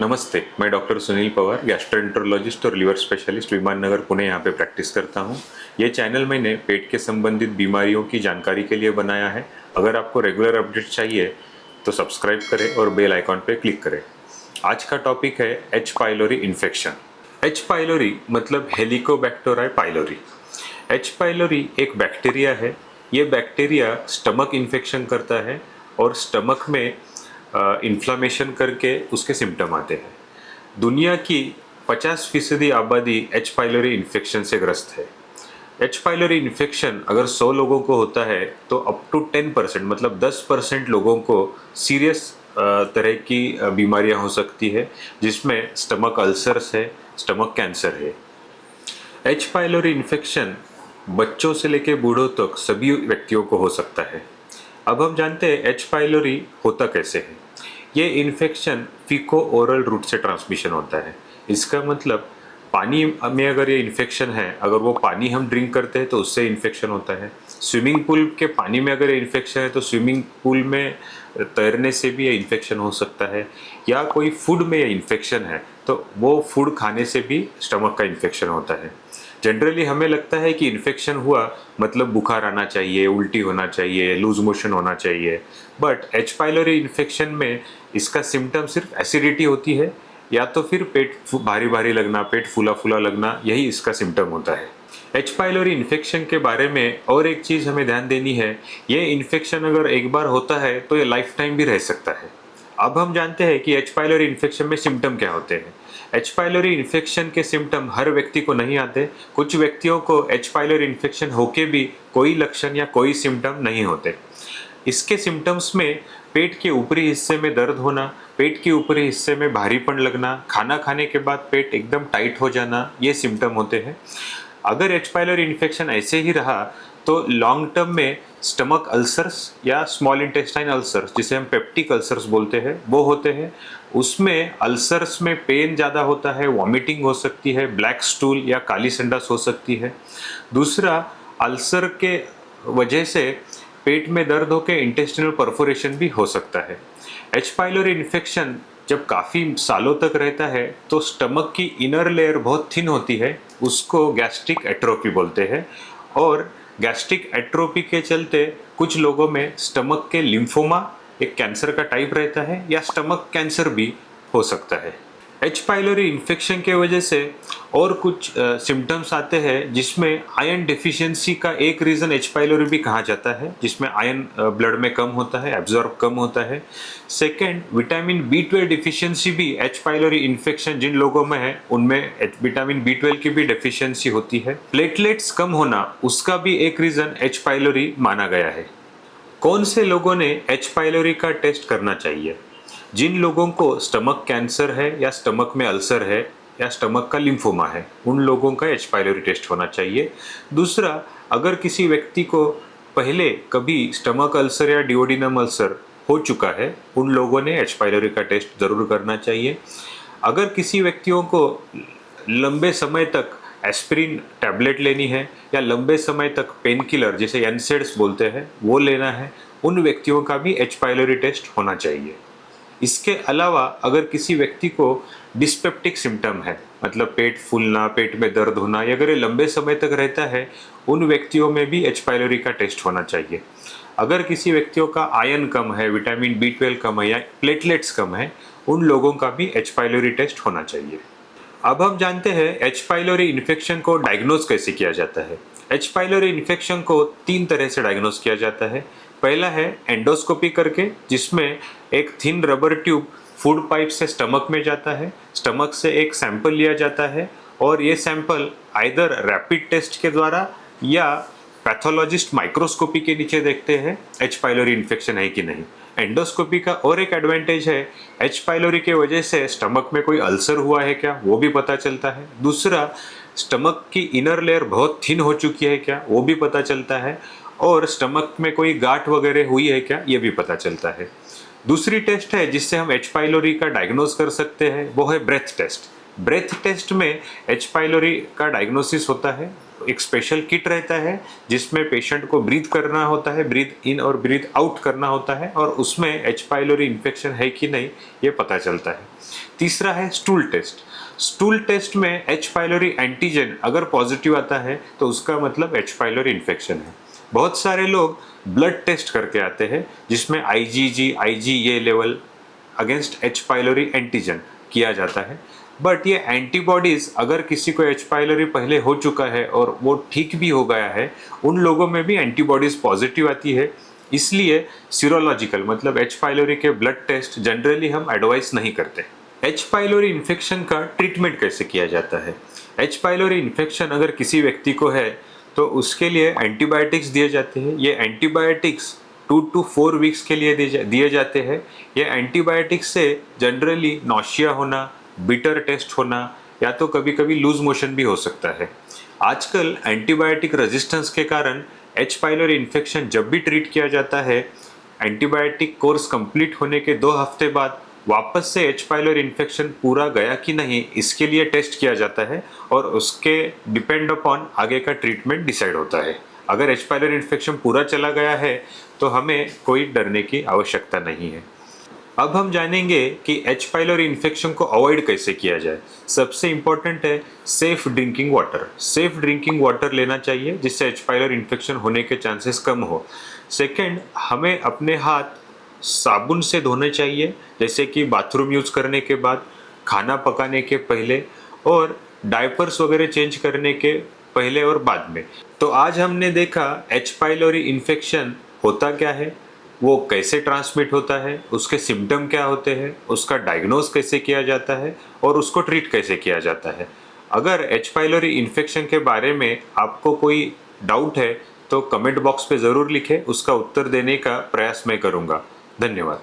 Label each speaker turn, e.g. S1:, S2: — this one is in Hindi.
S1: नमस्ते, मैं डॉक्टर सुनील पवार, गैस्ट्रोएंटरोलॉजिस्ट और लिवर स्पेशलिस्ट, विमान नगर पुणे यहाँ पे प्रैक्टिस करता हूँ। ये चैनल मैंने पेट के संबंधित बीमारियों की जानकारी के लिए बनाया है। अगर आपको रेगुलर अपडेट चाहिए तो सब्सक्राइब करें और बेल आइकॉन पे क्लिक करें। आज का टॉपिक है H pylori infection. H pylori मतलब हेलिकोबैक्टेरिया पाइलोरी। एच पाइलोरी एक बैक्टीरिया है। ये बैक्टीरिया स्टमक इन्फेक्शन करता है और स्टमक में इन्फ्लामेशन करके उसके सिम्टम आते हैं। दुनिया की 50% आबादी एच पाइलोरी इन्फेक्शन से ग्रस्त है। एच पाइलोरी इन्फेक्शन अगर 100 लोगों को होता है तो अप टू 10% मतलब 10% लोगों को सीरियस तरह की बीमारियां हो सकती है, जिसमें स्टमक अल्सर्स है, स्टमक कैंसर है। एच पाइलोरी इन्फेक्शन बच्चों से लेकर बूढ़ों तक सभी व्यक्तियों को हो सकता है। अब हम जानते हैं एच पाइलोरी होता कैसे है। ये इन्फेक्शन फीको ओरल रूट से ट्रांसमिशन होता है। इसका मतलब पानी में अगर ये इन्फेक्शन है, अगर वो पानी हम ड्रिंक करते हैं तो उससे इन्फेक्शन होता है। स्विमिंग पूल के पानी में अगर ये इन्फेक्शन है तो स्विमिंग पूल में तैरने से भी ये इन्फेक्शन हो सकता है। या कोई फूड में ये इन्फेक्शन है तो वो फूड खाने से भी स्टमक का इन्फेक्शन होता है। जनरली हमें लगता है कि इन्फेक्शन हुआ मतलब बुखार आना चाहिए, उल्टी होना चाहिए, लूज मोशन होना चाहिए। बट एच पाइलोरी इन्फेक्शन में इसका सिम्टम सिर्फ एसिडिटी होती है, या तो फिर पेट भारी भारी लगना, पेट फूला फूला लगना, यही इसका सिम्टम होता है। एच पाइलोरी इन्फेक्शन के बारे में और एक चीज़ हमें ध्यान देनी है, ये इन्फेक्शन अगर एक बार होता है तो ये लाइफ टाइम भी रह सकता है। अब हम जानते हैं कि एच पाइलोरी इन्फेक्शन में सिम्टम क्या होते हैं। एच पाइलोरी इन्फेक्शन के सिम्टम हर व्यक्ति को नहीं आते। कुछ व्यक्तियों को एच पाइलोरी इन्फेक्शन होके भी कोई लक्षण या कोई सिम्टम नहीं होते। इसके सिम्टम्स में पेट के ऊपरी हिस्से में दर्द होना, पेट के ऊपरी हिस्से में भारीपन लगना, खाना खाने के बाद पेट एकदम टाइट हो जाना, ये सिम्टम होते हैं। अगर एच पाइलोरी इन्फेक्शन ऐसे ही रहा तो लॉन्ग टर्म में स्टमक अल्सर्स या स्मॉल इंटेस्टाइन अल्सर्स, जिसे हम पेप्टिक अल्सर्स बोलते हैं, वो होते हैं। उसमें अल्सर्स में पेन ज़्यादा होता है, वॉमिटिंग हो सकती है, ब्लैक स्टूल या काली संडास हो सकती है। दूसरा, अल्सर के वजह से पेट में दर्द होकर इंटेस्टिनल परफोरेशन भी हो सकता है। एच पाइलोरी इन्फेक्शन जब काफ़ी सालों तक रहता है तो स्टमक की इनर लेयर बहुत थिन होती है, उसको गैस्ट्रिक एट्रोपी बोलते हैं। और गैस्ट्रिक एट्रोपी के चलते कुछ लोगों में स्टमक के लिम्फोमा, एक कैंसर का टाइप रहता है, या स्टमक कैंसर भी हो सकता है। एच पाइलोरी इन्फेक्शन के वजह से और कुछ सिम्टम्स आते हैं, जिसमें आयरन डेफिशिएंसी का एक रीज़न एच पाइलोरी भी कहा जाता है, जिसमें आयरन ब्लड में कम होता है, एब्जॉर्ब कम होता है। सेकेंड, विटामिन B12 डिफिशियंसी भी एच पाइलोरी इन्फेक्शन जिन लोगों में है उनमें विटामिन B12 की भी डेफिशिएंसी होती है। प्लेटलेट्स कम होना, उसका भी एक रीज़न एच पाइलोरी माना गया है। कौन से लोगों ने एच पाइलोरी का टेस्ट करना चाहिए? जिन लोगों को स्टमक कैंसर है या स्टमक में अल्सर है या स्टमक का लिम्फोमा है, उन लोगों का एच पाइलोरी टेस्ट होना चाहिए। दूसरा, अगर किसी व्यक्ति को पहले कभी स्टमक अल्सर या डिओडिनम अल्सर हो चुका है, उन लोगों ने एच पाइलोरी का टेस्ट ज़रूर करना चाहिए। अगर किसी व्यक्तियों को लंबे समय तक एस्पिरिन टैबलेट लेनी है या लंबे समय तक पेन किलर जिसे एनसेड्स बोलते हैं वो लेना है, उन व्यक्तियों का भी एच पाइलोरी टेस्ट होना चाहिए। इसके अलावा अगर किसी व्यक्ति को डिस्पेप्टिक सिम्टम है, मतलब पेट फूलना, पेट में दर्द होना, या अगर ये लंबे समय तक रहता है, उन व्यक्तियों में भी एच पाइलोरी का टेस्ट होना चाहिए। अगर किसी व्यक्तियों का आयरन कम है, विटामिन B12 कम है या प्लेटलेट्स कम है, उन लोगों का भी एच पाइलोरी टेस्ट होना चाहिए। अब हम जानते हैं एच पाइलोरी इन्फेक्शन को डायग्नोज कैसे किया जाता है। एच पाइलोरी इन्फेक्शन को 3 तरह से डायग्नोज किया जाता है। पहला है एंडोस्कोपी करके, जिसमें एक thin rubber tube food pipe से स्टमक में जाता है, स्टमक से एक सैंपल लिया जाता है और ये सैंपल आइदर रैपिड टेस्ट के द्वारा या पैथोलॉजिस्ट माइक्रोस्कोपी के नीचे देखते हैं एच पाइलोरी इन्फेक्शन है कि नहीं। एंडोस्कोपी का और एक एडवांटेज है, एच पाइलोरी के वजह से स्टमक में कोई अल्सर हुआ है क्या, वो भी पता चलता है। दूसरा, स्टमक की इनर लेयर बहुत थिन हो चुकी है क्या, वो भी पता चलता है। और स्टमक में कोई गांठ वगैरह हुई है क्या, ये भी पता चलता है। दूसरी टेस्ट है जिससे हम एच पाइलोरी का डायग्नोज कर सकते हैं, वो है ब्रेथ टेस्ट। ब्रेथ टेस्ट में एच पाइलोरी का डायग्नोसिस होता है। एक स्पेशल किट रहता है जिसमें पेशेंट को ब्रीथ करना होता है, ब्रीथ इन और ब्रीथ आउट करना होता है, और उसमें एच पाइलोरी इन्फेक्शन है कि नहीं ये पता चलता है। तीसरा है स्टूल टेस्ट। स्टूल टेस्ट में एच पाइलोरी एंटीजन अगर पॉजिटिव आता है तो उसका मतलब एच पाइलोरी इन्फेक्शन है। बहुत सारे लोग ब्लड टेस्ट करके आते हैं जिसमें IgG, IgA level against H pylori antigen किया जाता है, बट ये एंटीबॉडीज अगर किसी को एच पाइलोरी पहले हो चुका है और वो ठीक भी हो गया है, उन लोगों में भी एंटीबॉडीज पॉजिटिव आती है। इसलिए सीरोलॉजिकल मतलब एच पाइलोरी के ब्लड टेस्ट जनरली हम एडवाइस नहीं करते। एच पाइलोरी इन्फेक्शन का ट्रीटमेंट कैसे किया जाता है? एच पाइलोरी इन्फेक्शन अगर किसी व्यक्ति को है तो उसके लिए एंटीबायोटिक्स दिए जाते हैं। ये एंटीबायोटिक्स 2 to 4 वीक्स के लिए दिए जाते हैं। ये एंटीबायोटिक्स से जनरली नौशिया होना, बिटर टेस्ट होना या तो कभी कभी लूज मोशन भी हो सकता है। आजकल एंटीबायोटिक रेजिस्टेंस के कारण एच पाइलोरी इन्फेक्शन जब भी ट्रीट किया जाता है, एंटीबायोटिक कोर्स कंप्लीट होने के 2 हफ्ते बाद वापस से एच पाइलोरी इन्फेक्शन पूरा गया कि नहीं इसके लिए टेस्ट किया जाता है और उसके डिपेंड अपॉन आगे का ट्रीटमेंट डिसाइड होता है। अगर एच पाइलोरी इन्फेक्शन पूरा चला गया है तो हमें कोई डरने की आवश्यकता नहीं है। अब हम जानेंगे कि एच पाइलोरी इन्फेक्शन को अवॉइड कैसे किया जाए। सबसे इम्पोर्टेंट है safe drinking water. Safe drinking water लेना चाहिए जिससे एच पाइलोरी इन्फेक्शन होने के चांसेस कम हो। सेकेंड, हमें अपने हाथ साबुन से धोने चाहिए, जैसे कि बाथरूम यूज करने के बाद, खाना पकाने के पहले और डायपर्स वगैरह चेंज करने के पहले और बाद में। तो आज हमने देखा एच पाइलोरी इन्फेक्शन होता क्या है, वो कैसे ट्रांसमिट होता है, उसके सिम्टम क्या होते हैं, उसका डायग्नोस कैसे किया जाता है और उसको ट्रीट कैसे किया जाता है। अगर एच पाइलोरी इन्फेक्शन के बारे में आपको कोई डाउट है तो कमेंट बॉक्स पे ज़रूर लिखें, उसका उत्तर देने का प्रयास मैं करूँगा। धन्यवाद।